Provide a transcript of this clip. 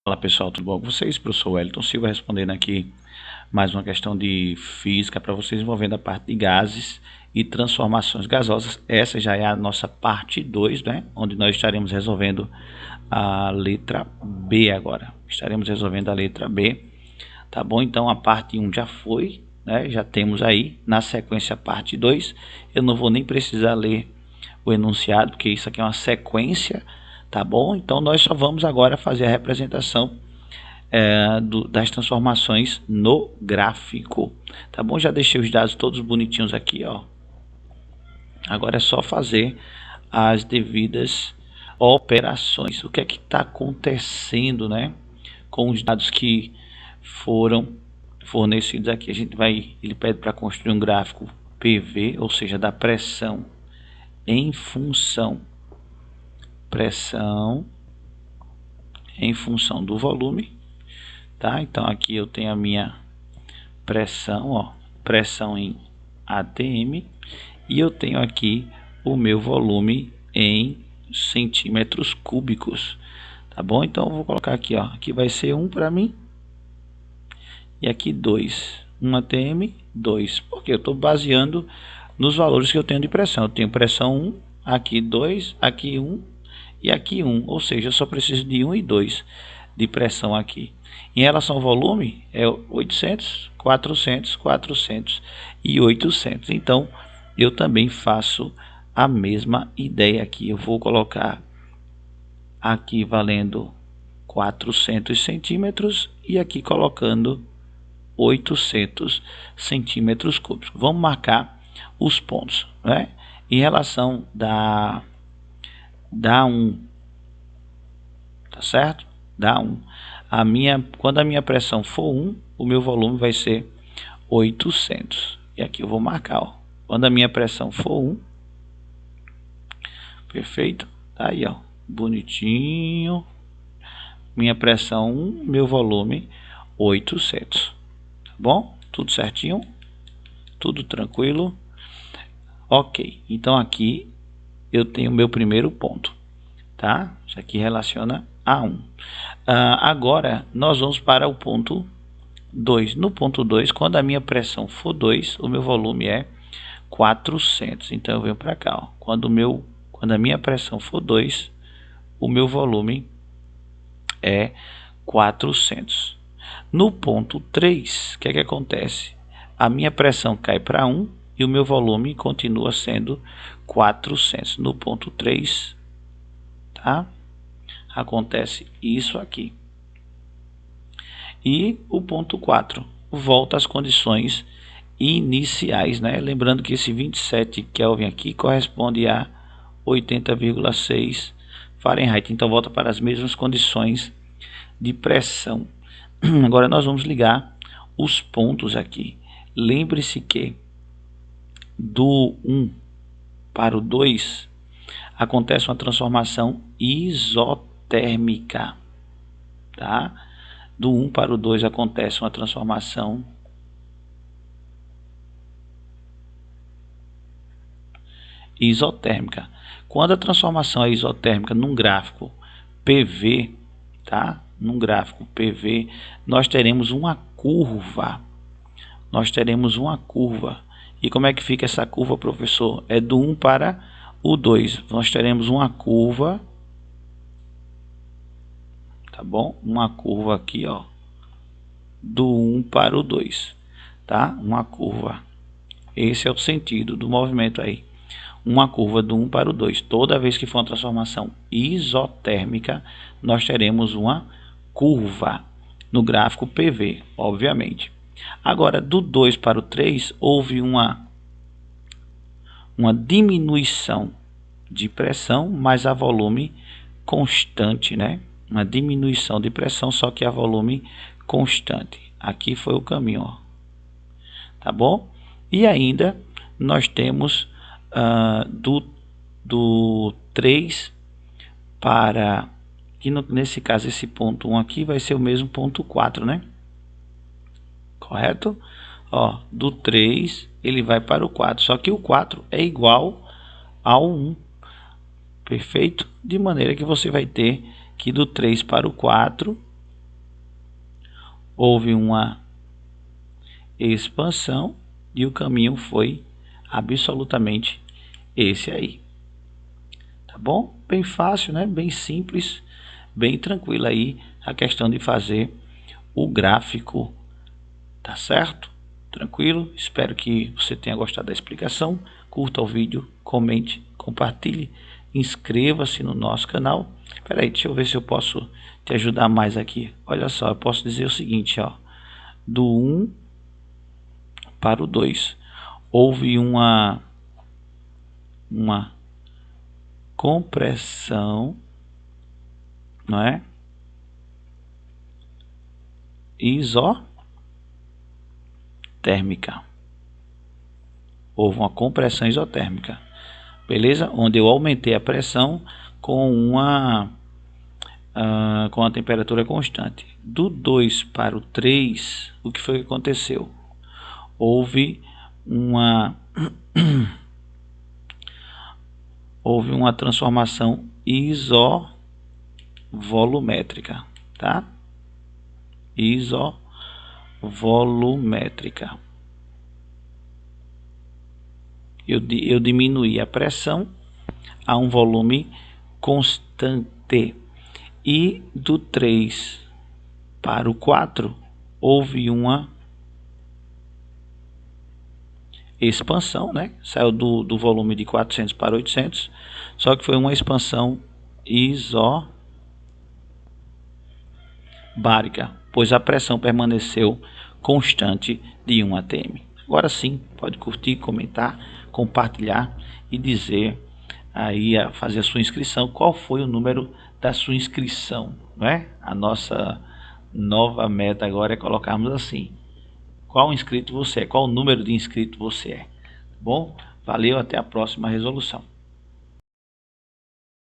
Olá pessoal, tudo bom com vocês? Professor Wellington Silva respondendo aqui mais uma questão de física para vocês envolvendo a parte de gases e transformações gasosas. Essa já é a nossa parte 2, né? Onde nós estaremos resolvendo a letra B agora. Estaremos resolvendo a letra B, tá bom? Então a parte 1 já foi, né? Já temos aí, na sequência a parte 2. Eu não vou nem precisar ler o enunciado, porque isso aqui é uma sequência, tá bom? Então nós só vamos agora fazer a representação das transformações no gráfico, tá bom? Já deixei os dados todos bonitinhos aqui, ó. Agora é só fazer as devidas operações. O que é que está acontecendo, né, com os dados que foram fornecidos aqui? Ele pede para construir um gráfico PV, ou seja, da pressão em função do volume, tá? Então aqui eu tenho a minha pressão, ó, pressão em ATM, e eu tenho aqui o meu volume em centímetros cúbicos, tá bom? Então eu vou colocar aqui, ó, aqui vai ser 1 para mim e aqui 2, 1 ATM, 2, porque eu estou baseando nos valores que eu tenho de pressão. Eu tenho pressão 1, aqui 2, aqui 1 e aqui 1, ou seja, eu só preciso de 1 e 2 de pressão aqui. Em relação ao volume, é 800, 400, 400 e 800. Então, eu também faço a mesma ideia aqui. Eu vou colocar aqui valendo 400 centímetros e aqui colocando 800 centímetros cúbicos. Vamos marcar os pontos, né? Em relação da 1, tá certo? Da 1. Quando a minha pressão for 1, o meu volume vai ser 800. E aqui eu vou marcar, ó. Quando a minha pressão for 1, perfeito? Tá aí, ó, bonitinho. Minha pressão 1, meu volume 800. Tá bom? Tudo certinho? Tudo tranquilo? Ok. Então aqui eu tenho meu primeiro ponto, tá? Isso aqui relaciona a 1. Agora nós vamos para o ponto 2. No ponto 2, quando a minha pressão for 2, o meu volume é 400. Então eu venho para cá, ó. Quando a minha pressão for 2, o meu volume é 400. No ponto 3, o que é que acontece? A minha pressão cai para 1 e o meu volume continua sendo 400. No ponto 3, tá? Acontece isso aqui. E o ponto 4 volta às condições iniciais, né? Lembrando que esse 27 Kelvin aqui corresponde a 80,6 Fahrenheit. Então volta para as mesmas condições de pressão. Agora nós vamos ligar os pontos aqui. Lembre-se que do 1 para o 2 acontece uma transformação isotérmica, tá? Do 1 para o 2 acontece uma transformação isotérmica. Quando a transformação é isotérmica num gráfico PV, tá? Num gráfico PV, nós teremos uma curva. E como é que fica essa curva, professor? É do 1 para o 2. Nós teremos uma curva, tá bom? Uma curva aqui, ó, do 1 para o 2, tá? Uma curva. Esse é o sentido do movimento aí. Uma curva do 1 para o 2. Toda vez que for uma transformação isotérmica, nós teremos uma curva no gráfico PV, obviamente. Agora, do 2 para o 3, houve uma diminuição de pressão, mas a volume constante, né? Uma diminuição de pressão, só que a volume constante. Aqui foi o caminho, ó. Tá bom? E ainda nós temos do 3 para, que nesse caso esse ponto 1 aqui vai ser o mesmo ponto 4, né? Correto? Ó, do 3 ele vai para o 4, só que o 4 é igual ao 1. Perfeito? De maneira que você vai ter que do 3 para o 4 houve uma expansão e o caminho foi absolutamente esse aí. Tá bom? Bem fácil, né? Bem simples, bem tranquilo aí a questão de fazer o gráfico, tá certo? Tranquilo? Espero que você tenha gostado da explicação. Curta o vídeo, comente, compartilhe, inscreva-se no nosso canal. Espera aí, deixa eu ver se eu posso te ajudar mais aqui. Olha só, eu posso dizer o seguinte, ó, do 1 para o 2 houve uma compressão, não é? Isotérmica. Houve uma compressão isotérmica, beleza? Onde eu aumentei a pressão com a temperatura constante. Do 2 para o 3, o que foi que aconteceu? Houve uma transformação isovolumétrica, tá? Isovolumétrica. Eu diminuí a pressão a um volume constante. E do 3 para o 4 houve uma expansão, né? Saiu do volume de 400 para 800, só que foi uma expansão isobárica, pois a pressão permaneceu constante de 1 atm. Agora sim, pode curtir, comentar, compartilhar e dizer aí, fazer a sua inscrição. Qual foi o número da sua inscrição, não é? A nossa nova meta agora é colocarmos assim: qual inscrito você é, qual o número de inscrito você é. Bom, valeu, até a próxima resolução.